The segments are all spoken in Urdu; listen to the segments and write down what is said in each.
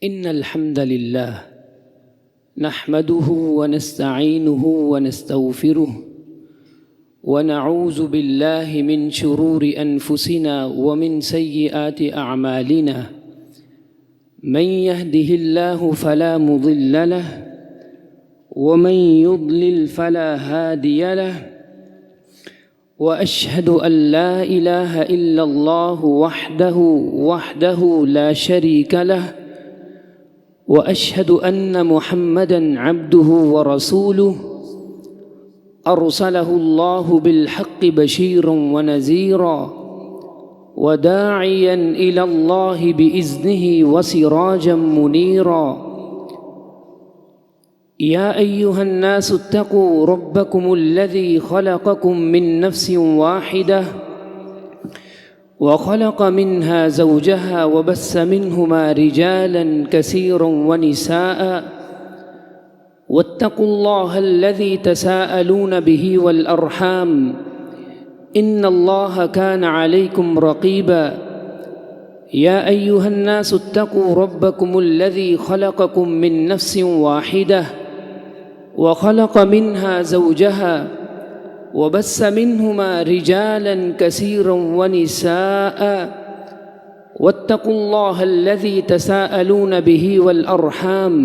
إن الحمد لله نحمده ونستعينه ونستغفره ونعوذ بالله من شرور أنفسنا ومن سيئات أعمالنا من يهده الله فلا مضل له ومن يضلل فلا هادي له وأشهد أن لا إله إلا الله وحده لا شريك له وأشهد أن محمدًا عبده ورسوله أرسله الله بالحق بشيرًا ونذيرًا وداعيًا إلى الله بإذنه وسراجًا منيرًا يا أيها الناس اتقوا ربكم الذي خلقكم من نفس واحدة وخلق منها زوجها وبث منهما رجالا كثيرا ونساء واتقوا الله الذي تساءلون به والأرحام إن الله كان عليكم رقيبا يا أيها الناس اتقوا ربكم الذي خلقكم من نفس واحدة وخلق منها زوجها وبث منهما رجالا كثيرا ونساء واتقوا الله الذي تساءلون به والأرحام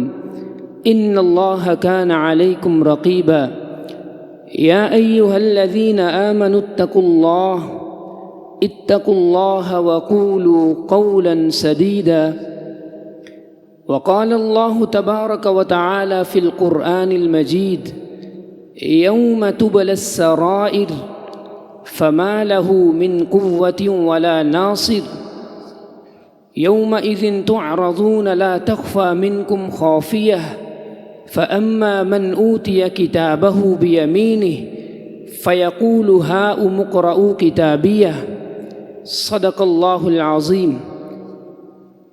إن الله كان عليكم رقيبا يا أيها الذين آمنوا اتقوا الله وقولوا قولا سديدا وقال الله تبارك وتعالى في القرآن المجيد يوم تبلى السرائر فما له من قوة ولا ناصر يومئذ تعرضون لا تخفى منكم خافية فأما من أوتي كتابه بيمينه فيقول هاؤم اقرءوا كتابيه صدق اللہ العظیم۔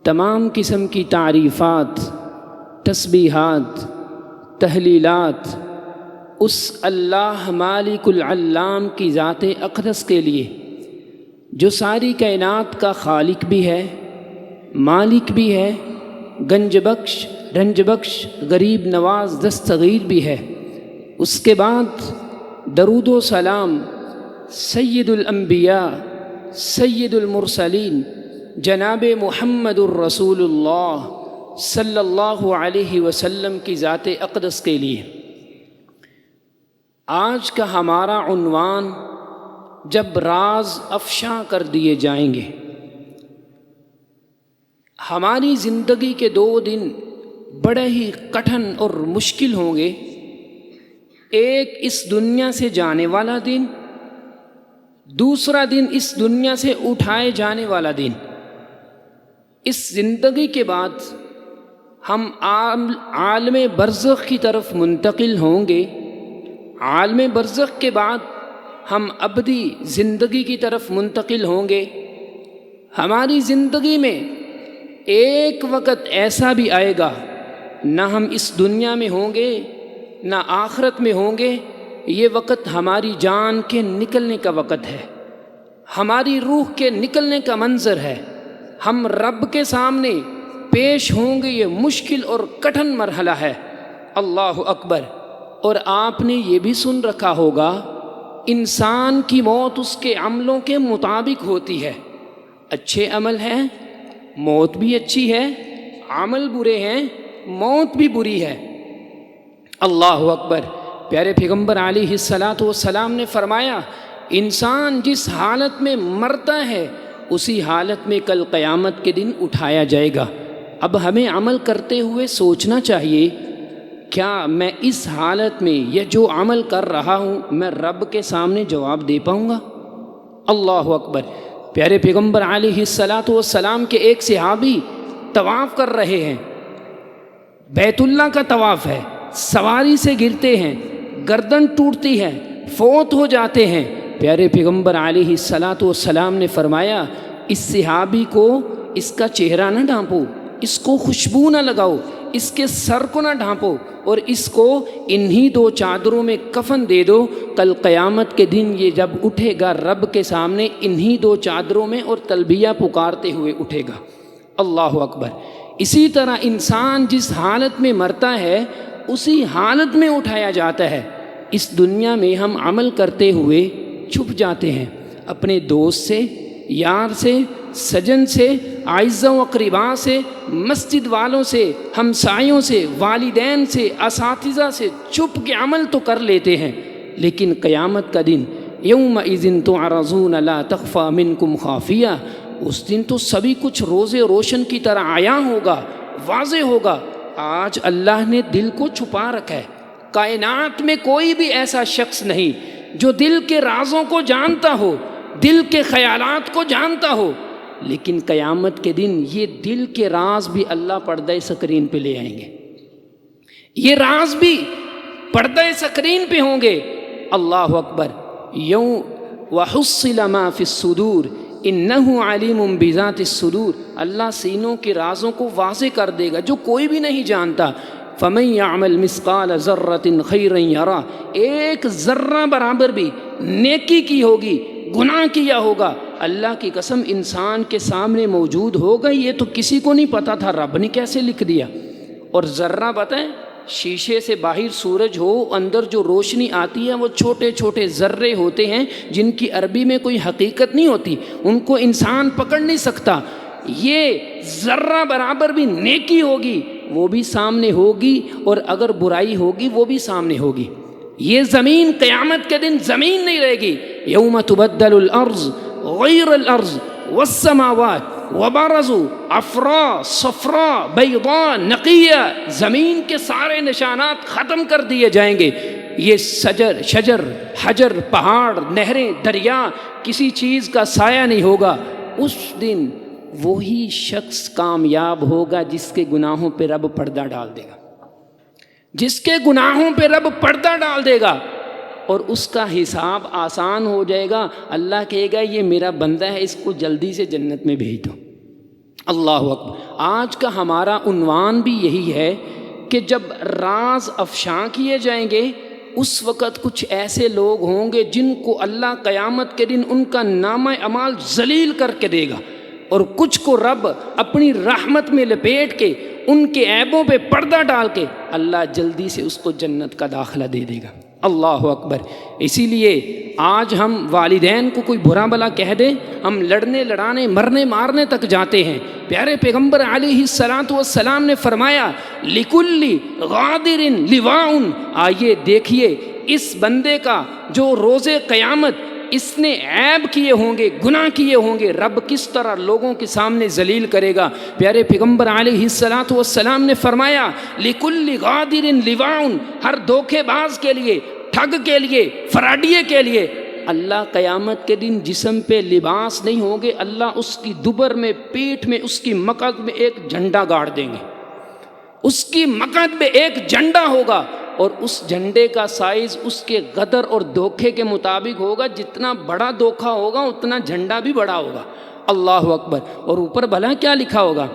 تمام قسم کی تعریفات، تسبیحات، تحلیلات اس اللہ مالک العلام کی ذات اقدس کے لیے جو ساری کائنات کا خالق بھی ہے، مالک بھی ہے، گنج بخش، رنج بخش، غریب نواز، دستگیر بھی ہے۔ اس کے بعد درود و سلام سید الانبیاء سید المرسلین جناب محمد الرسول اللہ صلی اللہ علیہ وسلم کی ذات اقدس کے لیے۔ آج کا ہمارا عنوان جب راز افشاں کر دیے جائیں گے۔ ہماری زندگی کے 2 دن بڑے ہی کٹھن اور مشکل ہوں گے۔ ایک اس دنیا سے جانے والا دن، دوسرا دن اس دنیا سے اٹھائے جانے والا دن۔ اس زندگی کے بعد ہم عالم برزخ کی طرف منتقل ہوں گے۔ عالم برزخ کے بعد ہم ابدی زندگی کی طرف منتقل ہوں گے۔ ہماری زندگی میں ایک وقت ایسا بھی آئے گا نہ ہم اس دنیا میں ہوں گے نہ آخرت میں ہوں گے۔ یہ وقت ہماری جان کے نکلنے کا وقت ہے، ہماری روح کے نکلنے کا منظر ہے۔ ہم رب کے سامنے پیش ہوں گے۔ یہ مشکل اور کٹھن مرحلہ ہے۔ اللہ اکبر۔ اور آپ نے یہ بھی سن رکھا ہوگا انسان کی موت اس کے عملوں کے مطابق ہوتی ہے۔ اچھے عمل ہیں، موت بھی اچھی ہے، عمل برے ہیں، موت بھی بری ہے۔ اللہ اکبر۔ پیارے پیغمبر علیہ الصلاۃ والسلام نے فرمایا انسان جس حالت میں مرتا ہے اسی حالت میں کل قیامت کے دن اٹھایا جائے گا۔ اب ہمیں عمل کرتے ہوئے سوچنا چاہیے، کیا میں اس حالت میں یہ جو عمل کر رہا ہوں میں رب کے سامنے جواب دے پاؤں گا؟ اللہ اکبر۔ پیارے پیغمبر علیہ الصلاۃ والسلام کے ایک صحابی طواف کر رہے ہیں، بیت اللہ کا طواف ہے، سواری سے گرتے ہیں، گردن ٹوٹتی ہے، فوت ہو جاتے ہیں۔ پیارے پیغمبر علیہ الصلاۃ والسلام نے فرمایا اس صحابی کو اس کا چہرہ نہ ڈھانپو، اس کو خوشبو نہ لگاؤ، اس کے سر کو نہ ڈھانپو، اور اس کو انہی 2 چادروں میں کفن دے دو۔ کل قیامت کے دن یہ جب اٹھے گا رب کے سامنے انہی 2 چادروں میں اور تلبیہ پکارتے ہوئے اٹھے گا۔ اللہ اکبر۔ اسی طرح انسان جس حالت میں مرتا ہے اسی حالت میں اٹھایا جاتا ہے۔ اس دنیا میں ہم عمل کرتے ہوئے چھپ جاتے ہیں، اپنے دوست سے، یار سے، سجن سے، اعزاء و اقرباء سے، مسجد والوں سے، ہمسایوں سے، والدین سے، اساتذہ سے چھپ کے عمل تو کر لیتے ہیں، لیکن قیامت کا دن یومئذ تعرضون لا تخفی منکم خافیہ، اس دن تو سبھی کچھ روزے روشن کی طرح عیاں ہوگا، واضح ہوگا۔ آج اللہ نے دل کو چھپا رکھا ہے۔ کائنات میں کوئی بھی ایسا شخص نہیں جو دل کے رازوں کو جانتا ہو، دل کے خیالات کو جانتا ہو، لیکن قیامت کے دن یہ دل کے راز بھی اللہ پردہ اسکرین پہ لے آئیں گے، یہ راز بھی پردہ اسکرین پہ ہوں گے۔ اللہ اکبر۔ وحصل ما فی الصدور انہ علیم بذات الصدور، اللہ سینوں کے رازوں کو واضح کر دے گا جو کوئی بھی نہیں جانتا۔ فمن یعمل مثقال ذرۃ خیرا یرہ، ایک ذرہ برابر بھی نیکی کی ہوگی، گناہ کیا ہوگا، اللہ کی قسم انسان کے سامنے موجود ہوگا، یہ تو کسی کو نہیں پتا تھا، رب نے کیسے لکھ دیا۔ اور ذرہ بتائیں، شیشے سے باہر سورج ہو، اندر جو روشنی آتی ہے وہ چھوٹے چھوٹے ذرے ہوتے ہیں جن کی عربی میں کوئی حقیقت نہیں ہوتی، ان کو انسان پکڑ نہیں سکتا۔ یہ ذرہ برابر بھی نیکی ہوگی وہ بھی سامنے ہوگی، اور اگر برائی ہوگی وہ بھی سامنے ہوگی۔ یہ زمین قیامت کے دن زمین نہیں رہے گی۔ یوم تبدل الارض غیر الارض والسماوات وبرزوا افرا صفرا بیضاء نقیہ، زمین کے سارے نشانات ختم کر دیے جائیں گے۔ یہ شجر حجر، پہاڑ، نہریں، دریا، کسی چیز کا سایہ نہیں ہوگا۔ اس دن وہی شخص کامیاب ہوگا جس کے گناہوں پہ رب پردہ ڈال دے گا، جس کے گناہوں پہ رب پردہ ڈال دے گا، اور اس کا حساب آسان ہو جائے گا۔ اللہ کہے گا یہ میرا بندہ ہے، اس کو جلدی سے جنت میں بھیج دو۔ اللہ اکبر۔ آج کا ہمارا عنوان بھی یہی ہے کہ جب راز افشاں کیے جائیں گے اس وقت کچھ ایسے لوگ ہوں گے جن کو اللہ قیامت کے دن ان کا نامہ اعمال ذلیل کر کے دے گا، اور کچھ کو رب اپنی رحمت میں لپیٹ کے ان کے عیبوں پہ پردہ ڈال کے اللہ جلدی سے اس کو جنت کا داخلہ دے دے گا۔ اللہ اکبر۔ اسی لیے آج ہم والدین کو کوئی برا بلا کہہ دیں، ہم لڑنے لڑانے مرنے مارنے تک جاتے ہیں۔ پیارے پیغمبر علیہ الصلاۃ والسلام نے فرمایا لِكُلِّ غَادِرٍ لِوَاءٌ، آئیے دیکھیے اس بندے کا جو روز قیامت اس نے عیب کیے ہوں گے، گناہ کیے ہوں گے، رب کس طرح لوگوں کے سامنے ذلیل کرے گا۔ پیارے پیغمبر علیہ الصلاۃ والسلام نے فرمایا لِكُلِّ غَادِرٍ لِوَاءٌ، ہر دھوکے باز کے لیے، ٹھگ کے لیے، فراڈیے کے لیے اللہ قیامت کے دن جسم پہ لباس نہیں ہوں گے، اللہ اس کی دبر میں، پیٹھ میں، اس کی مقعد میں ایک جھنڈا گاڑ دیں گے، اس کی مقعد میں ایک جھنڈا ہوگا، اور اس جھنڈے کا سائز اس کے غدر اور دھوکے کے مطابق ہوگا، جتنا بڑا دھوکا ہوگا اتنا جھنڈا بھی بڑا ہوگا۔ اللہ اکبر۔ اور اوپر بھلا کیا لکھا ہوگا؟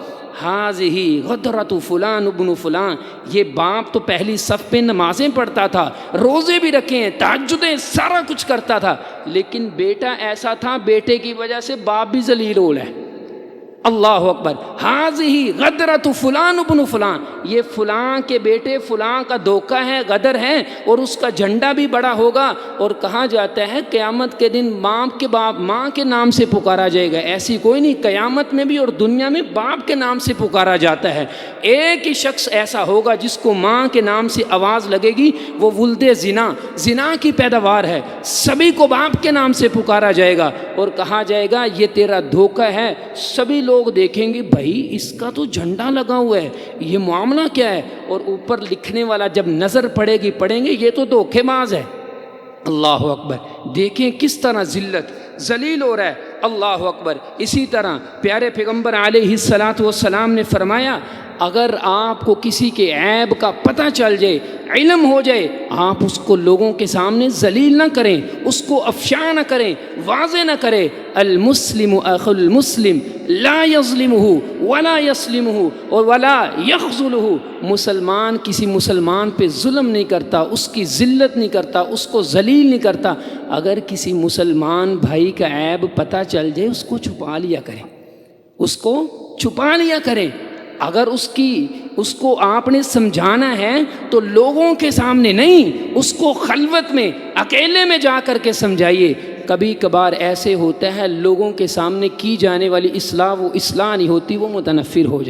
ہاذہ غدرۃ فلان ابن فلان، یہ باپ تو پہلی صف پہ نمازیں پڑھتا تھا، روزے بھی رکھے ہیں، تہجدیں، سارا کچھ کرتا تھا، لیکن بیٹا ایسا تھا، بیٹے کی وجہ سے باپ بھی ذلیل ہے۔ اللہ اکبر۔ ہاذہ غدرۃ فلان ابن فلان، یہ فلاں کے بیٹے فلاں کا دھوکہ ہے، غدر ہے، اور اس کا جھنڈا بھی بڑا ہوگا۔ اور کہا جاتا ہے قیامت کے دن باپ کے باپ ماں کے نام سے پکارا جائے گا، ایسی کوئی نہیں، قیامت میں بھی اور دنیا میں باپ کے نام سے پکارا جاتا ہے۔ ایک ہی شخص ایسا ہوگا جس کو ماں کے نام سے آواز لگے گی، وہ ولد زنا کی پیداوار ہے، سبھی کو باپ کے نام سے پکارا جائے گا، اور کہا جائے گا یہ تیرا دھوکہ ہے۔ سبھی لوگ دیکھیں گے بھائی اس کا تو جھنڈا لگا ہوا ہے، یہ معاملہ کیا ہے؟ اور اوپر لکھنے والا جب نظر پڑے گی پڑھیں گے یہ تو دھوکے باز ہے۔ اللہ اکبر۔ دیکھیں کس طرح ذلیل ہو رہا ہے۔ اللہ اکبر۔ اسی طرح پیارے پیغمبر علیہ الصلاۃ والسلام نے فرمایا اگر آپ کو کسی کے عیب کا پتہ چل جائے، علم ہو جائے، آپ اس کو لوگوں کے سامنے ذلیل نہ کریں، اس کو افشاں نہ کریں، واضح نہ کریں۔ المسلم اخو المسلم لا یظلمہ ولا یسلمہ ولا یخذلہ، مسلمان کسی مسلمان پہ ظلم نہیں کرتا، اس کی ذلت نہیں کرتا، اس کو ذلیل نہیں کرتا۔ اگر کسی مسلمان بھائی کا عیب پتہ چل جائے اس کو چھپا لیا کریں، اس کو چھپا لیا کریں. اگر اس کو آپ نے سمجھانا ہے تو لوگوں کے سامنے نہیں، اس کو خلوت میں اکیلے میں جا کر کے سمجھائیے. کبھی کبھار ایسے ہوتا ہے لوگوں کے سامنے کی جانے والی اصلاح وہ اصلاح نہیں ہوتی، وہ متنفر ہو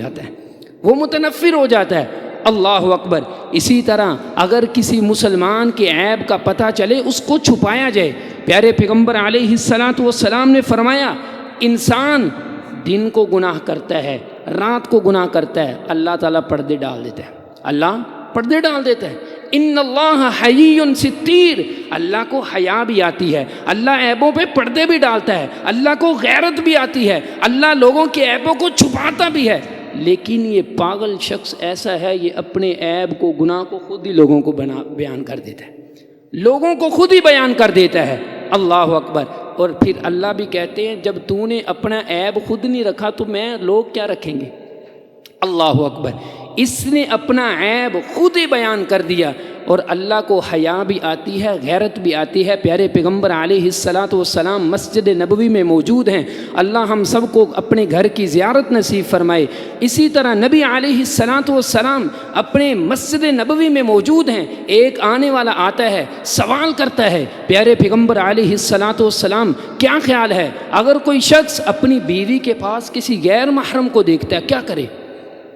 جاتا ہے. اللہ اکبر. اسی طرح اگر کسی مسلمان کے عیب کا پتہ چلے اس کو چھپایا جائے. پیارے پیغمبر علیہ السلام نے فرمایا انسان دن کو گناہ کرتا ہے، رات کو گناہ کرتا ہے، اللہ تعالیٰ پردے ڈال دیتا ہے. ان اللہ حیی ستیر. اللہ کو حیا بھی آتی ہے، اللہ عیبوں پہ پردے بھی ڈالتا ہے، اللہ کو غیرت بھی آتی ہے، اللہ لوگوں کے عیبوں کو چھپاتا بھی ہے. لیکن یہ پاگل شخص ایسا ہے، یہ اپنے عیب کو، گناہ کو خود ہی لوگوں کو بیان کر دیتا ہے. اللہ اکبر. اور پھر اللہ بھی کہتے ہیں جب تو نے اپنا عیب خود نہیں رکھا تو لوگ کیا رکھیں گے. اللہ اکبر. اس نے اپنا عیب خود ہی بیان کر دیا. اور اللہ کو حیا بھی آتی ہے، غیرت بھی آتی ہے. پیارے پیغمبر علیہ السلام مسجد نبوی میں موجود ہیں. اللہ ہم سب کو اپنے گھر کی زیارت نصیب فرمائے. اسی طرح نبی علیہ السلام اپنے مسجد نبوی میں موجود ہیں. ایک آنے والا آتا ہے، سوال کرتا ہے پیارے پیغمبر علیہ السلام کیا خیال ہے اگر کوئی شخص اپنی بیوی کے پاس کسی غیر محرم کو دیکھتا ہے کیا کرے؟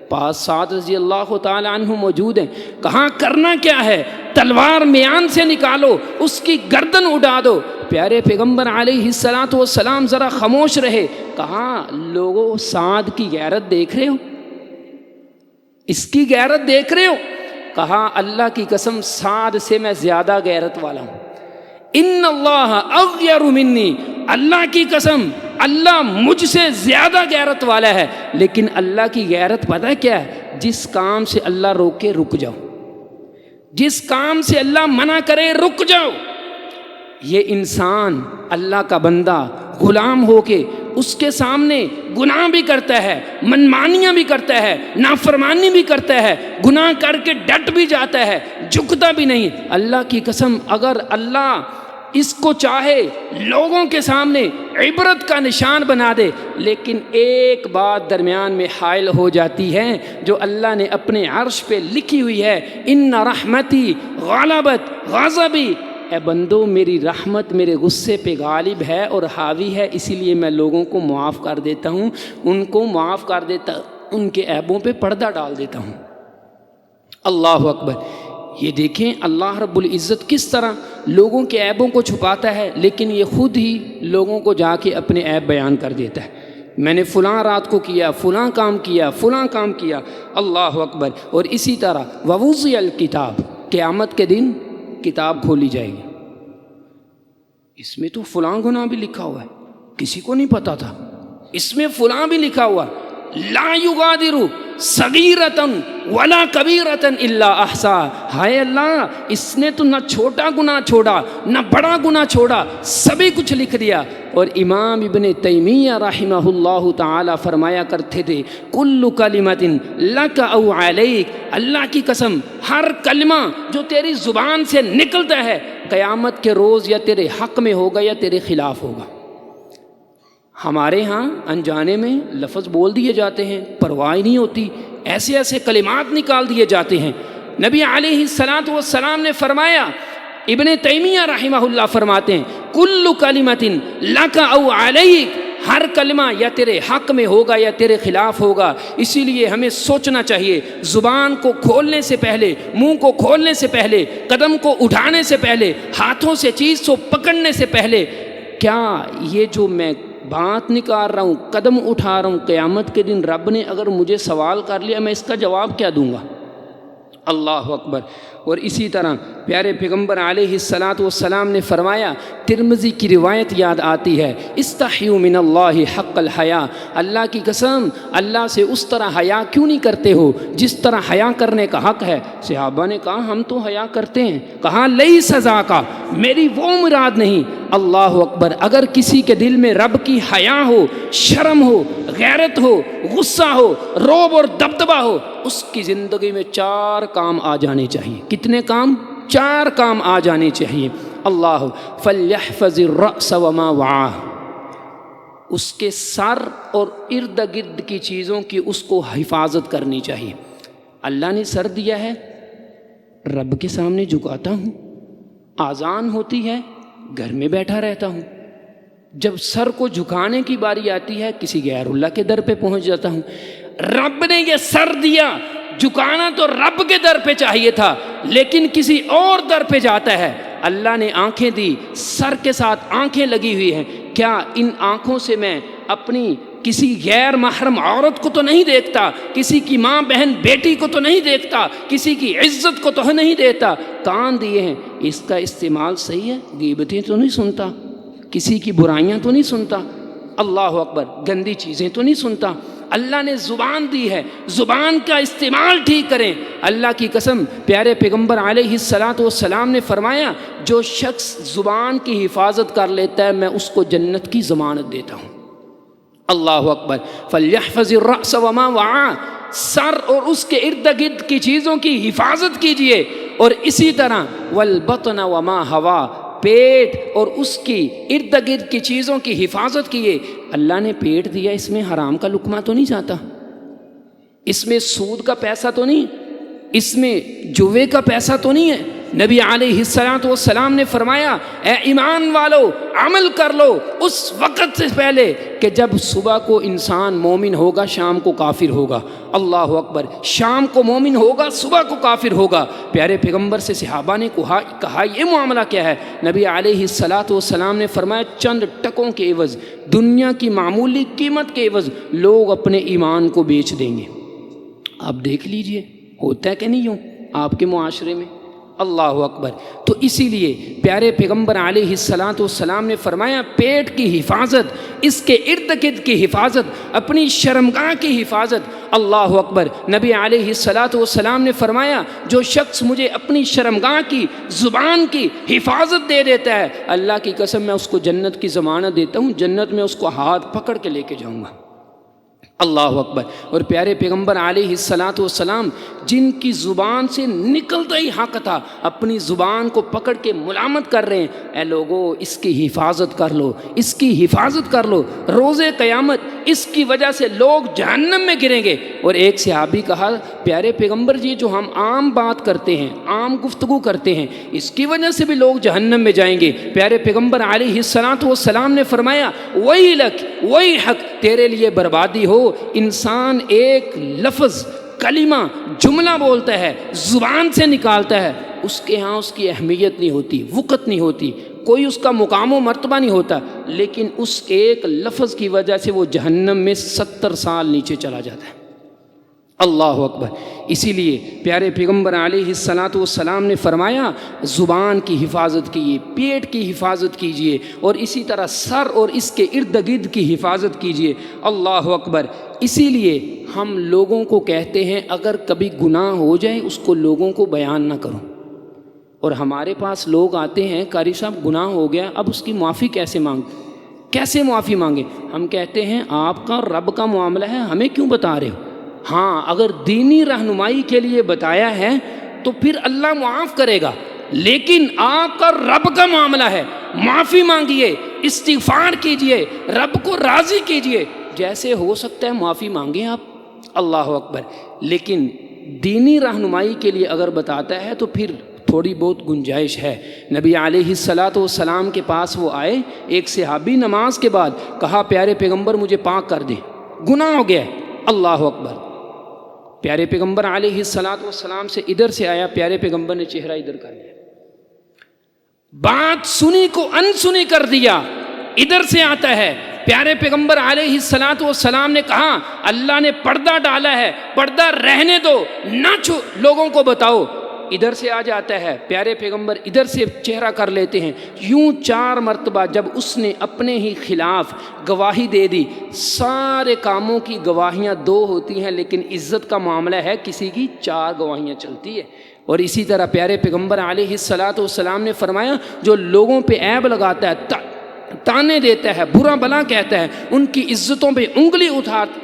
پاس سعد رضی اللہ تعالی عنہ موجود ہیں. کہاں کرنا کیا ہے؟ تلوار میان سے نکالو، اس کی گردن اڑا دو. پیارے پیغمبر علیہ السلام ذرا خاموش رہے. کہاں لوگوں سعد کی غیرت دیکھ رہے ہو؟ اس کی غیرت دیکھ رہے ہو؟ کہا اللہ کی قسم سعد سے میں زیادہ غیرت والا ہوں. ان اللہ اغیر منی. اللہ کی قسم اللہ مجھ سے زیادہ غیرت والا ہے. لیکن اللہ کی غیرت پتہ کیا ہے؟ جس کام سے اللہ روکے رک جاؤ، جس کام سے اللہ منع کرے رک جاؤ. یہ انسان اللہ کا بندہ غلام ہو کے اس کے سامنے گناہ بھی کرتا ہے، منمانیاں بھی کرتا ہے، نافرمانی بھی کرتا ہے، گناہ کر کے ڈٹ بھی جاتا ہے، جھکتا بھی نہیں. اللہ کی قسم اگر اللہ اس کو چاہے لوگوں کے سامنے عبرت کا نشان بنا دے، لیکن ایک بات درمیان میں حائل ہو جاتی ہے جو اللہ نے اپنے عرش پہ لکھی ہوئی ہے، ان رحمتی غالبت غضبی. اے بندو میری رحمت میرے غصے پہ غالب ہے اور حاوی ہے، اسی لیے میں لوگوں کو معاف کر دیتا ہوں، ان کو معاف کر دیتا، ان کے عیبوں پہ پردہ ڈال دیتا ہوں. اللہ اکبر. یہ دیکھیں اللہ رب العزت کس طرح لوگوں کے عیبوں کو چھپاتا ہے، لیکن یہ خود ہی لوگوں کو جا کے اپنے عیب بیان کر دیتا ہے. میں نے فلاں رات کو کیا، فلاں کام کیا. اللہ اکبر. اور اسی طرح ووضع الکتاب، قیامت کے دن کتاب کھولی جائے گی. اس میں تو فلاں گناہ بھی لکھا ہوا ہے، کسی کو نہیں پتا تھا. اس میں فلاں بھی لکھا ہوا، لا یغادر صغیرۃ ولا کبیرۃ الا احصاها. ہائے اللہ، اس نے تو نہ چھوٹا گناہ چھوڑا نہ بڑا گناہ چھوڑا، سبھی کچھ لکھ دیا. اور امام ابن تیمیہ رحمہ اللہ تعالی فرمایا کرتے تھے کل کلمۃ لک او علیک. اللہ کی قسم ہر کلمہ جو تیری زبان سے نکلتا ہے قیامت کے روز یا تیرے حق میں ہوگا یا تیرے خلاف ہوگا. ہمارے ہاں انجانے میں لفظ بول دیے جاتے ہیں، پرواہ نہیں ہوتی، ایسے ایسے کلمات نکال دیے جاتے ہیں. نبی علیہ السلام نے فرمایا، ابن تیمیہ رحمہ اللہ فرماتے ہیں کل کلمۃ لک او علیک، ہر کلمہ یا تیرے حق میں ہوگا یا تیرے خلاف ہوگا. اسی لیے ہمیں سوچنا چاہیے زبان کو کھولنے سے پہلے، منہ کو کھولنے سے پہلے، قدم کو اٹھانے سے پہلے، ہاتھوں سے چیز کو پکڑنے سے پہلے، کیا یہ جو میں بات نکال رہا ہوں، قدم اٹھا رہا ہوں، قیامت کے دن رب نے اگر مجھے سوال کر لیا میں اس کا جواب کیا دوں گا؟ اللہ اکبر. اور اسی طرح پیارے پیغمبر علیہ السلام نے فرمایا، ترمذی کی روایت یاد آتی ہے، استحیوا من اللہ حق الحیا. اللہ کی قسم اللہ سے اس طرح حیا کیوں نہیں کرتے ہو جس طرح حیا کرنے کا حق ہے. صحابہ نے کہا ہم تو حیا کرتے ہیں. کہا لیس ذاک، میری وہ مراد نہیں. اللہ اکبر. اگر کسی کے دل میں رب کی حیا ہو، شرم ہو، غیرت ہو، غصہ ہو، رعب اور دبدبہ ہو، اس کی زندگی میں 4 کام آ جانے چاہیے. کتنے کام؟ 4 کام آ جانے چاہیے. اللہ فلیحفظ الرأس وما وعاه. اس کے سر اور ارد گرد کی چیزوں کی اس کو حفاظت کرنی چاہیے۔ اللہ نے سر دیا ہے، رب کے سامنے جھکاتا ہوں، آذان ہوتی ہے گھر میں بیٹھا رہتا ہوں، جب سر کو جھکانے کی باری آتی ہے کسی غیر اللہ کے در پہ پہنچ جاتا ہوں۔ رب نے یہ سر دیا، جھکانا تو رب کے در پہ چاہیے تھا، لیکن کسی اور در پہ جاتا ہے۔ اللہ نے آنکھیں دی، سر کے ساتھ آنکھیں لگی ہوئی ہیں، کیا ان آنکھوں سے میں اپنی کسی غیر محرم عورت کو تو نہیں دیکھتا، کسی کی ماں بہن بیٹی کو تو نہیں دیکھتا، کسی کی عزت کو تو نہیں دیتا؟ کان دیے ہیں، اس کا استعمال صحیح ہے، غیبتیں تو نہیں سنتا، کسی کی برائیاں تو نہیں سنتا، اللہ اکبر، گندی چیزیں تو نہیں سنتا۔ اللہ نے زبان دی ہے، زبان کا استعمال ٹھیک کریں۔ اللہ کی قسم، پیارے پیغمبر علیہ الصلاۃ والسلام نے فرمایا، جو شخص زبان کی حفاظت کر لیتا ہے میں اس کو جنت کی ضمانت دیتا ہوں۔ اللہ اکبر، فلیحفظ الرأس وما وعى، سر اور اس کے ارد گرد کی چیزوں کی حفاظت کیجئے، اور اسی طرح والبطن وما حوى، پیٹ اور اس کی ارد گرد کی چیزوں کی حفاظت کیے۔ اللہ نے پیٹ دیا، اس میں حرام کا لقمہ تو نہیں جاتا، اس میں سود کا پیسہ تو نہیں، اس میں جوے کا پیسہ تو نہیں ہے۔ نبی علیہ الصلاۃ والسلام نے فرمایا، اے ایمان والو عمل کر لو اس وقت سے پہلے کہ جب صبح کو انسان مومن ہوگا شام کو کافر ہوگا۔ اللہ اکبر، شام کو مومن ہوگا صبح کو کافر ہوگا۔ پیارے پیغمبر سے صحابہ نے کہا یہ معاملہ کیا ہے؟ نبی علیہ الصلاۃ والسلام نے فرمایا، چند ٹکوں کے عوض، دنیا کی معمولی قیمت کے عوض لوگ اپنے ایمان کو بیچ دیں گے۔ آپ دیکھ لیجئے ہوتا ہے کہ نہیں ہو آپ کے معاشرے میں؟ اللہ اکبر۔ تو اسی لیے پیارے پیغمبر علیہ الصلاۃ والسلام نے فرمایا، پیٹ کی حفاظت، اس کے ارد گرد کی حفاظت، اپنی شرمگاہ کی حفاظت۔ اللہ اکبر۔ نبی علیہ الصلاۃ والسلام نے فرمایا، جو شخص مجھے اپنی شرمگاہ کی، زبان کی حفاظت دے دیتا ہے، اللہ کی قسم میں اس کو جنت کی ضمانت دیتا ہوں، جنت میں اس کو ہاتھ پکڑ کے لے کے جاؤں گا۔ اللہ اکبر۔ اور پیارے پیغمبر علیہ الصلاۃ والسلام جن کی زبان سے نکلتا ہی حق تھا، اپنی زبان کو پکڑ کے ملامت کر رہے ہیں، اے لوگو اس کی حفاظت کر لو، اس کی حفاظت کر لو، روز قیامت اس کی وجہ سے لوگ جہنم میں گریں گے۔ اور ایک صحابی کہا، پیارے پیغمبر جی جو ہم عام بات کرتے ہیں، عام گفتگو کرتے ہیں، اس کی وجہ سے بھی لوگ جہنم میں جائیں گے۔ پیارے پیغمبر علیہ الصلاۃ والسلام نے فرمایا، وہی لک وہی حق، تیرے لیے بربادی ہو۔ انسان ایک لفظ، کلمہ، جملہ بولتا ہے، زبان سے نکالتا ہے، اس کے ہاں اس کی اہمیت نہیں ہوتی، وقت نہیں ہوتی، کوئی اس کا مقام و مرتبہ نہیں ہوتا، لیکن اس ایک لفظ کی وجہ سے وہ جہنم میں 70 سال نیچے چلا جاتا ہے۔ اللہ اکبر۔ اسی لیے پیارے پیغمبر علیہ الصلاۃ والسلام نے فرمایا، زبان کی حفاظت کیجیے، پیٹ کی حفاظت کیجیے، اور اسی طرح سر اور اس کے ارد گرد کی حفاظت کیجیے۔ اللہ اکبر۔ اسی لیے ہم لوگوں کو کہتے ہیں اگر کبھی گناہ ہو جائے اس کو لوگوں کو بیان نہ کرو، اور ہمارے پاس لوگ آتے ہیں، قاری صاحب گناہ ہو گیا، اب اس کی معافی کیسے کیسے معافی مانگے؟ ہم کہتے ہیں آپ کا اور رب کا معاملہ ہے، ہمیں کیوں بتا رہے ہو؟ ہاں، اگر دینی رہنمائی کے لیے بتایا ہے تو پھر اللہ معاف کرے گا، لیکن آپ کا رب کا معاملہ ہے، معافی مانگیے، استغفار کیجئے، رب کو راضی کیجئے، جیسے ہو سکتا ہے معافی مانگیں آپ۔ اللہ اکبر۔ لیکن دینی رہنمائی کے لیے اگر بتاتا ہے تو پھر تھوڑی بہت گنجائش ہے۔ نبی علیہ الصلاۃ والسلام کے پاس وہ آئے، ایک صحابی نماز کے بعد کہا، پیارے پیغمبر مجھے پاک کر دیں، گناہ ہو گیا ہے۔ اللہ اکبر۔ پیارے پیغمبر علیہ الصلاۃ والسلام سے ادھر سے آیا، پیارے پیغمبر نے چہرہ ادھر کر لیا، بات سنی کو انسنی کر دیا، ادھر سے آتا ہے۔ پیارے پیغمبر علیہ الصلاۃ والسلام نے کہا، اللہ نے پردہ ڈالا ہے، پردہ رہنے دو، نہ لوگوں کو بتاؤ۔ ادھر سے آ جاتا ہے، پیارے پیغمبر ادھر سے چہرہ کر لیتے ہیں، یوں 4 مرتبہ جب اس نے اپنے ہی خلاف گواہی دے دی۔ سارے کاموں کی گواہیاں 2 ہوتی ہیں، لیکن عزت کا معاملہ ہے کسی کی 4 گواہیاں چلتی ہے۔ اور اسی طرح پیارے پیغمبر علیہ الصلاۃ والسلام نے فرمایا، جو لوگوں پہ عیب لگاتا ہے، تانے دیتا ہے، برا بلا کہتا ہے، ان کی عزتوں پہ انگلی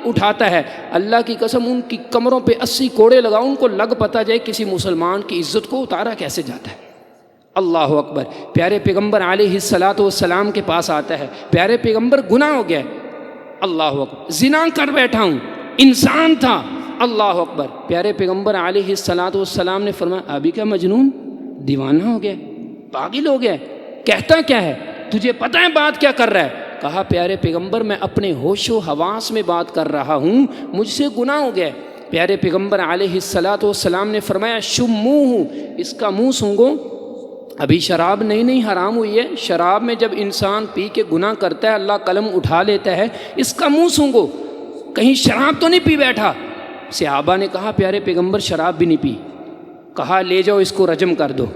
اٹھاتا ہے، اللہ کی قسم ان کی کمروں پہ 80 کوڑے لگاؤ، ان کو لگ پتا جائے کسی مسلمان کی عزت کو اتارا کیسے جاتا ہے۔ اللہ اکبر۔ پیارے پیغمبر علیہ الصلاۃ والسلام کے پاس آتا ہے، پیارے پیغمبر گناہ ہو گیا ہے، اللہ اکبر، زنا کر بیٹھا ہوں، انسان تھا، اللہ اکبر۔ پیارے پیغمبر علیہ الصلاۃ والسلام نے فرمایا ابھی کیا مجنون، دیوانہ ہو گیا، پاگل ہو گیا، کہتا کیا ہے، تجھے پتہ ہے بات کیا کر رہا ہے؟ کہا پیارے پیغمبر میں اپنے ہوش و حواس میں بات کر رہا ہوں، مجھ سے گناہ ہو گیا۔ پیارے پیغمبر علیہ الصلاۃ والسلام نے فرمایا شموہ، اس کا منہ سونگھو، ابھی شراب نہیں حرام ہوئی ہے، شراب میں جب انسان پی کے گناہ کرتا ہے اللہ قلم اٹھا لیتا ہے، اس کا منہ سونگھو، کہیں شراب تو نہیں پی بیٹھا۔ صحابہ نے کہا پیارے پیغمبر شراب بھی نہیں پی۔ کہا لے جاؤ اس کو رجم کر دو۔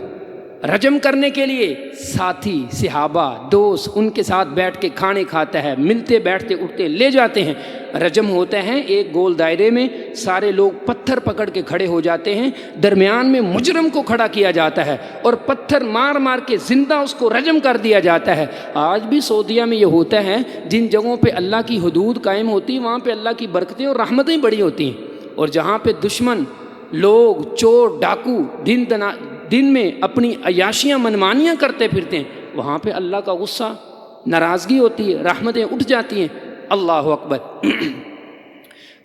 رجم کرنے کے لیے ساتھی صحابہ دوست ان کے ساتھ بیٹھ کے کھانے کھاتا ہے، ملتے بیٹھتے اٹھتے لے جاتے ہیں، رجم ہوتا ہے، ایک گول دائرے میں سارے لوگ پتھر پکڑ کے کھڑے ہو جاتے ہیں، درمیان میں مجرم کو کھڑا کیا جاتا ہے اور پتھر مار مار کے زندہ اس کو رجم کر دیا جاتا ہے۔ آج بھی سعودیہ میں یہ ہوتا ہے، جن جگہوں پہ اللہ کی حدود قائم ہوتی وہاں پہ اللہ کی برکتیں اور رحمتیں بڑی ہوتی ہیں، اور جہاں پہ دشمن لوگ چور ڈاکو دن میں اپنی عیاشیاں منمانیاں کرتے پھرتے ہیں، وہاں پہ اللہ کا غصہ ناراضگی ہوتی ہے، رحمتیں اٹھ جاتی ہیں، اللہ اکبر۔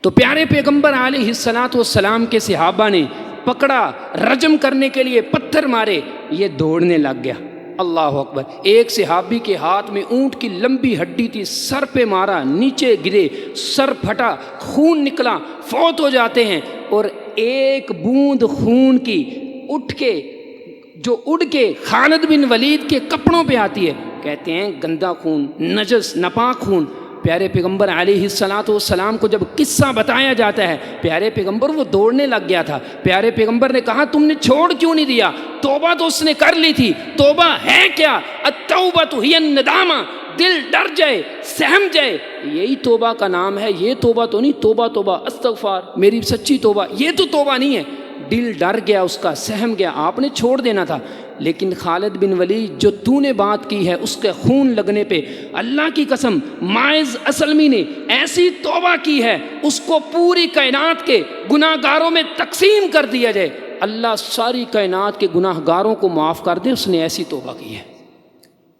تو پیارے پیغمبر علیہ الصلاۃ والسلام کے صحابہ نے پکڑا، رجم کرنے کے لیے پتھر مارے، یہ دوڑنے لگ گیا، اللہ اکبر۔ ایک صحابی کے ہاتھ میں اونٹ کی لمبی ہڈی تھی، سر پہ مارا، نیچے گرے، سر پھٹا، خون نکلا، فوت ہو جاتے ہیں، اور ایک بوند خون کی اڑ کے خالد بن ولید کے کپڑوں پہ آتی ہے، کہتے ہیں گندا خون، نجس ناپاک خون۔ پیارے پیغمبر علیہ الصلاۃ والسلام کو جب قصہ بتایا جاتا ہے، پیارے پیغمبر وہ دوڑنے لگ گیا تھا، پیارے پیغمبر نے کہا تم نے چھوڑ کیوں نہیں دیا؟ توبہ تو اس نے کر لی تھی، توبہ ہے کیا؟ التوبۃ ہی الندامہ، دل ڈر جائے، سہم جائے، یہی توبہ کا نام ہے۔ یہ توبہ تو نہیں توبہ توبہ استغفار میری سچی توبہ، یہ تو توبہ نہیں ہے۔ دل ڈر گیا اس کا، سہم گیا، آپ نے چھوڑ دینا تھا۔ لیکن خالد بن ولید جو تو نے بات کی ہے اس کے خون لگنے پہ اللہ کی قسم ماعز اسلمی نے ایسی توبہ کی ہے، اس کو پوری کائنات کے گناہ گاروں میں تقسیم کر دیا جائے، اللہ ساری کائنات کے گناہ گاروں کو معاف کر دے، اس نے ایسی توبہ کی ہے،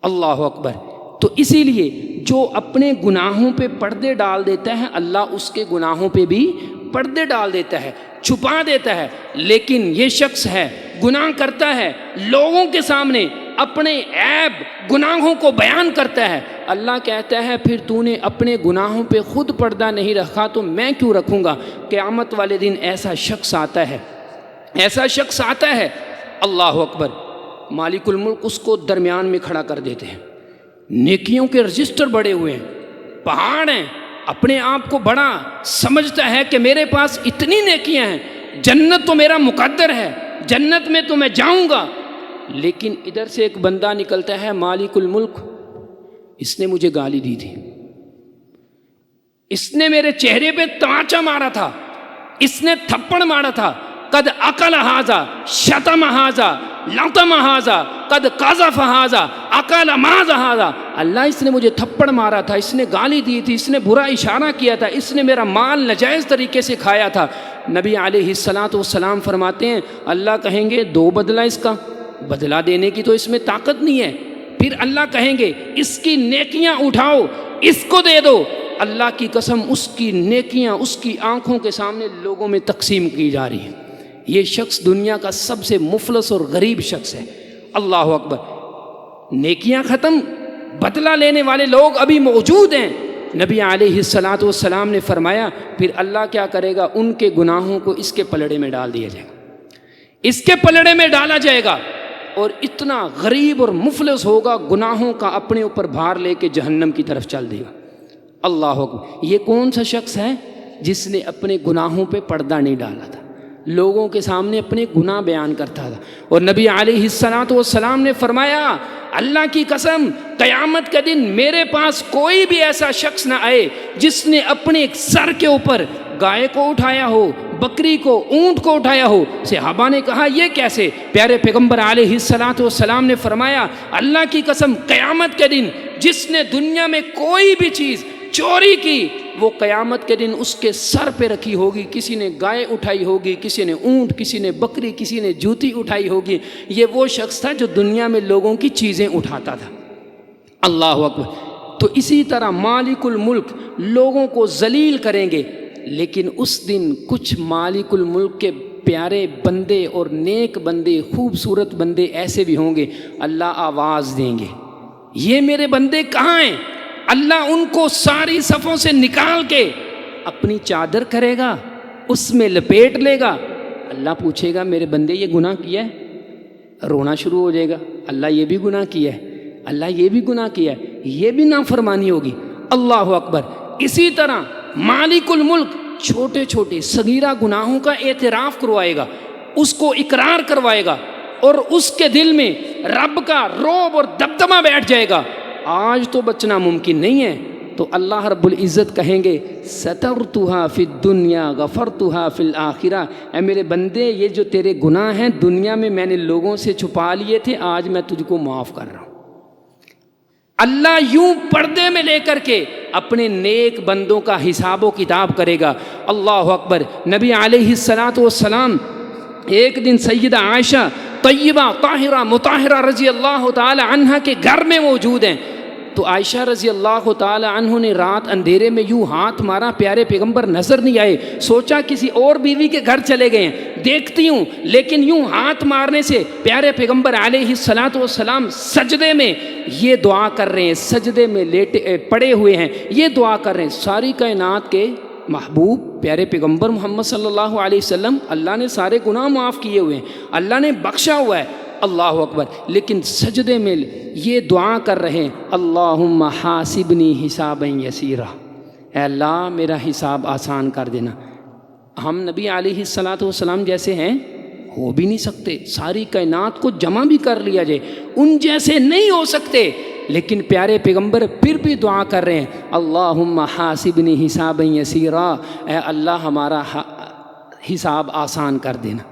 اللہ اکبر۔ تو اسی لیے جو اپنے گناہوں پہ پردے ڈال دیتا ہے اللہ اس کے گناہوں پہ بھی پردے ڈال دیتا ہے، چھپا دیتا ہے۔ لیکن یہ شخص ہے گناہ کرتا ہے، لوگوں کے سامنے اپنے عیب گناہوں کو بیان کرتا ہے، اللہ کہتا ہے پھر تو نے اپنے گناہوں پہ خود پردہ نہیں رکھا تو میں کیوں رکھوں گا؟ قیامت والے دن ایسا شخص آتا ہے، ایسا شخص آتا ہے، اللہ اکبر، مالک الملک اس کو درمیان میں کھڑا کر دیتے ہیں، نیکیوں کے رجسٹر بڑے ہوئے ہیں، پہاڑ ہیں، اپنے آپ کو بڑا سمجھتا ہے کہ میرے پاس اتنی نیکیاں ہیں، جنت تو میرا مقدر ہے، جنت میں تو میں جاؤں گا۔ لیکن ادھر سے ایک بندہ نکلتا ہے مالک الملک، اس نے مجھے گالی دی تھی، اس نے میرے چہرے پہ تماچا مارا تھا، اس نے تھپڑ مارا تھا، قد اکل ھذا شتم ھذا لطم ھذا قد قذف ھذا اکل ماذ ھذا، اللہ اس نے مجھے تھپڑ مارا تھا، اس نے گالی دی تھی، اس نے برا اشارہ کیا تھا، اس نے میرا مال ناجائز طریقے سے کھایا تھا۔ نبی علیہ الصلاۃ والسلام فرماتے ہیں اللہ کہیں گے دو بدلہ، اس کا بدلہ دینے کی تو اس میں طاقت نہیں ہے، پھر اللہ کہیں گے اس کی نیکیاں اٹھاؤ اس کو دے دو، اللہ کی قسم اس کی نیکیاں اس کی آنکھوں کے سامنے لوگوں میں تقسیم کی جا رہی ہیں۔ یہ شخص دنیا کا سب سے مفلس اور غریب شخص ہے، اللہ اکبر۔ نیکیاں ختم، بدلہ لینے والے لوگ ابھی موجود ہیں۔ نبی علیہ الصلاۃ والسلام نے فرمایا پھر اللہ کیا کرے گا؟ ان کے گناہوں کو اس کے پلڑے میں ڈال دیا جائے گا، اس کے پلڑے میں ڈالا جائے گا، اور اتنا غریب اور مفلس ہوگا گناہوں کا اپنے اوپر بھار لے کے جہنم کی طرف چل دے گا، اللہ اکبر۔ یہ کون سا شخص ہے جس نے اپنے گناہوں پہ پردہ نہیں ڈالا تھا، لوگوں کے سامنے اپنے گناہ بیان کرتا تھا؟ اور نبی علیہ الصلاۃ والسلام نے فرمایا اللہ کی قسم قیامت کے دن میرے پاس کوئی بھی ایسا شخص نہ آئے جس نے اپنے سر کے اوپر گائے کو اٹھایا ہو، بکری کو، اونٹ کو اٹھایا ہو۔ صحابہ نے کہا یہ کیسے؟ پیارے پیغمبر علیہ الصلاۃ والسلام نے فرمایا اللہ کی قسم قیامت کے دن جس نے دنیا میں کوئی بھی چیز چوری کی وہ قیامت کے دن اس کے سر پہ رکھی ہوگی، کسی نے گائے اٹھائی ہوگی، کسی نے اونٹ، کسی نے بکری، کسی نے جوتی اٹھائی ہوگی۔ یہ وہ شخص تھا جو دنیا میں لوگوں کی چیزیں اٹھاتا تھا، اللہ اکبر۔ تو اسی طرح مالک الملک لوگوں کو ذلیل کریں گے، لیکن اس دن کچھ مالک الملک کے پیارے بندے اور نیک بندے، خوبصورت بندے ایسے بھی ہوں گے، اللہ آواز دیں گے، یہ میرے بندے کہاں ہیں؟ اللہ ان کو ساری صفوں سے نکال کے اپنی چادر کرے گا، اس میں لپیٹ لے گا، اللہ پوچھے گا میرے بندے یہ گناہ کیا ہے؟ رونا شروع ہو جائے گا، اللہ یہ بھی گناہ کیا ہے، اللہ یہ بھی گناہ کیا ہے، یہ بھی نافرمانی ہوگی، اللہ اکبر۔ اسی طرح مالک الملک چھوٹے چھوٹے صغیرہ گناہوں کا اعتراف کروائے گا، اس کو اقرار کروائے گا، اور اس کے دل میں رب کا رعب اور دبدبہ بیٹھ جائے گا، آج تو بچنا ممکن نہیں ہے، تو اللہ رب العزت کہیں گے سترتھا فی الدنیا غفرتھا فی الآخرہ، اے میرے بندے یہ جو تیرے گناہ ہیں دنیا میں نے لوگوں سے چھپا لیے تھے، آج میں تجھ کو معاف کر رہا ہوں۔ اللہ یوں پردے میں لے کر کے اپنے نیک بندوں کا حساب و کتاب کرے گا، اللہ اکبر۔ نبی علیہ السلام ایک دن سیدہ عائشہ طیبہ طاہرہ مطہرہ رضی اللہ تعالی عنہ کے گھر میں موجود ہیں، تو عائشہ رضی اللہ تعالی عنہ نے رات اندھیرے میں یوں ہاتھ مارا، پیارے پیغمبر نظر نہیں آئے، سوچا کسی اور بیوی کے گھر چلے گئے ہیں، دیکھتی ہوں، لیکن یوں ہاتھ مارنے سے پیارے پیغمبر علیہ السلام سجدے میں یہ دعا کر رہے ہیں، سجدے میں لیٹے پڑے ہوئے ہیں، یہ دعا کر رہے ہیں، ساری کائنات کے محبوب پیارے پیغمبر محمد صلی اللہ علیہ وسلم، اللہ نے سارے گناہ معاف کیے ہوئے ہیں، اللہ نے بخشا ہوا ہے، اللہ اکبر، لیکن سجدے میں یہ دعا کر رہے ہیں اللہم حاسبنی حسابا یسیرا، اے اللہ میرا حساب آسان کر دینا۔ ہم نبی علیہ السلام جیسے ہیں ہو بھی نہیں سکتے، ساری کائنات کو جمع بھی کر لیا جائے ان جیسے نہیں ہو سکتے، لیکن پیارے پیغمبر پھر بھی دعا کر رہے ہیں اللہم حاسبنی حسابا یسیرا، اے اللہ ہمارا حساب آسان کر دینا،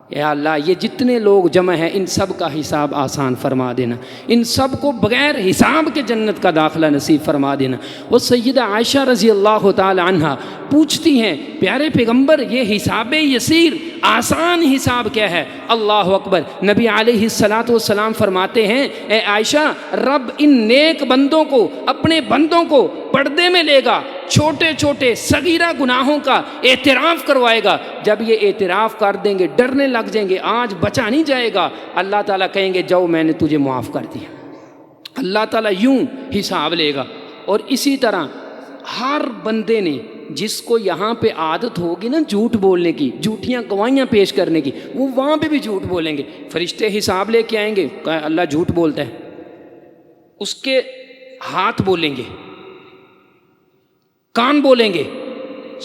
اے اللہ یہ جتنے لوگ جمع ہیں ان سب کا حساب آسان فرما دینا، ان سب کو بغیر حساب کے جنت کا داخلہ نصیب فرما دینا۔ وہ سیدہ عائشہ رضی اللہ تعالی عنہ پوچھتی ہیں پیارے پیغمبر یہ حساب یسیر آسان حساب کیا ہے؟ اللہ اکبر۔ نبی علیہ السلام فرماتے ہیں اے عائشہ رب ان نیک بندوں کو، اپنے بندوں کو پردے میں لے گا، چھوٹے چھوٹے صغیرہ گناہوں کا اعتراف کروائے گا، جب یہ اعتراف کر دیں گے ڈرنے لگ جائیں گے آج بچا نہیں جائے گا، اللہ تعالیٰ کہیں گے جاؤ میں نے تجھے معاف کر دیا، اللہ تعالیٰ یوں حساب لے گا۔ اور اسی طرح ہر بندے نے جس کو یہاں پہ عادت ہوگی نا جھوٹ بولنے کی، جھوٹیاں گواہیاں پیش کرنے کی، وہ وہاں پہ بھی جھوٹ بولیں گے، فرشتے حساب لے کے آئیں گے، اللہ جھوٹ بولتا ہے، اس کے ہاتھ بولیں گے، کان بولیں گے،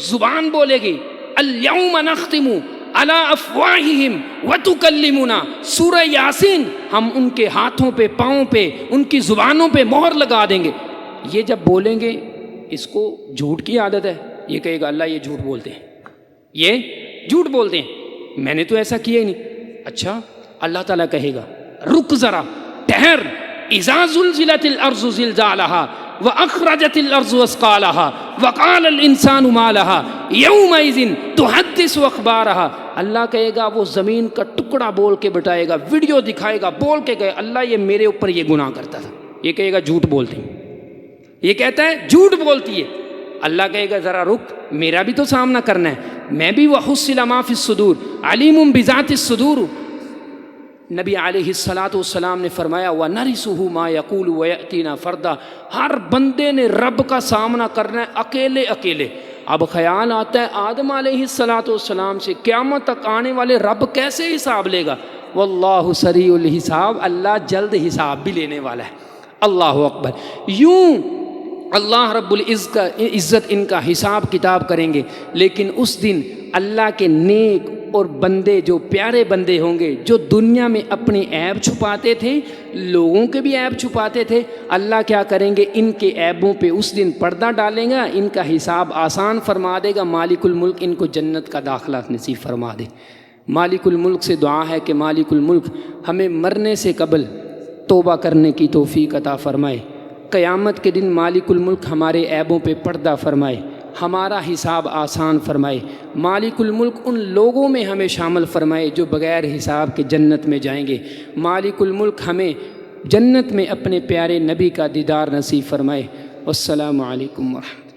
زبان بولے گی الیوم نختم علی افواہہم وتکلمنا، سورہ یاسین، ہم ان کے ہاتھوں پہ پاؤں پہ ان کی زبانوں پہ مہر لگا دیں گے۔ یہ جب بولیں گے اس کو جھوٹ کی عادت ہے، یہ کہے گا اللہ یہ جھوٹ بولتے ہیں، یہ جھوٹ بولتے ہیں، میں نے تو ایسا کیا ہی نہیں۔ اچھا اللہ تعالیٰ کہے گا رک ذرا، ٹھہر، اذا زلزلت الارض زلزالہا وَأَخْرَجَتِ الْأَرْضُ أَثْقَالَهَا وَقَالَ الْإِنسَانُ مَا لَهَا يَوْمَئِذٍ تُحَدِّثُ أَخْبَارَهَا، اللہ کہے گا وہ زمین کا ٹکڑا بول کے بتائے گا، ویڈیو دکھائے گا، بول کے گئے اللہ یہ میرے اوپر یہ گناہ کرتا تھا، یہ کہے گا جھوٹ بولتی ہیں، یہ کہتا ہے جھوٹ بولتی ہے، اللہ کہے گا ذرا رک، میرا بھی تو سامنا کرنا ہے، میں بھی وَحُصِّلَ مَا فِي الصُّدُورِ عَلِيمٌ بِذَاتِ الصُّدُورِ۔ نبی علیہ السلام نے فرمایا وَنَرِثُهُ مَا يَقُولُ وَيَأْتِينَا فَرْدًا، ہر بندے نے رب کا سامنا کرنا ہے اکیلے اکیلے۔ اب خیال آتا ہے آدم علیہ السلام سے قیامت تک آنے والے رب کیسے حساب لے گا؟ واللہ سریع الحساب، اللہ جلد حساب بھی لینے والا ہے، اللہ اکبر۔ یوں اللہ رب العزت ان کا حساب کتاب کریں گے، لیکن اس دن اللہ کے نیک اور بندے جو پیارے بندے ہوں گے جو دنیا میں اپنی عیب چھپاتے تھے، لوگوں کے بھی عیب چھپاتے تھے، اللہ کیا کریں گے ان کے عیبوں پہ اس دن پردہ ڈالیں گا، ان کا حساب آسان فرما دے گا، مالک الملک ان کو جنت کا داخلہ نصیب فرما دے۔ مالک الملک سے دعا ہے کہ مالک الملک ہمیں مرنے سے قبل توبہ کرنے کی توفیق عطا فرمائے، قیامت کے دن مالک الملک ہمارے عیبوں پہ پردہ فرمائے، ہمارا حساب آسان فرمائے، مالک الملک ان لوگوں میں ہمیں شامل فرمائے جو بغیر حساب کے جنت میں جائیں گے، مالک الملک ہمیں جنت میں اپنے پیارے نبی کا دیدار نصیب فرمائے۔ والسلام علیکم ورحمۃ اللہ۔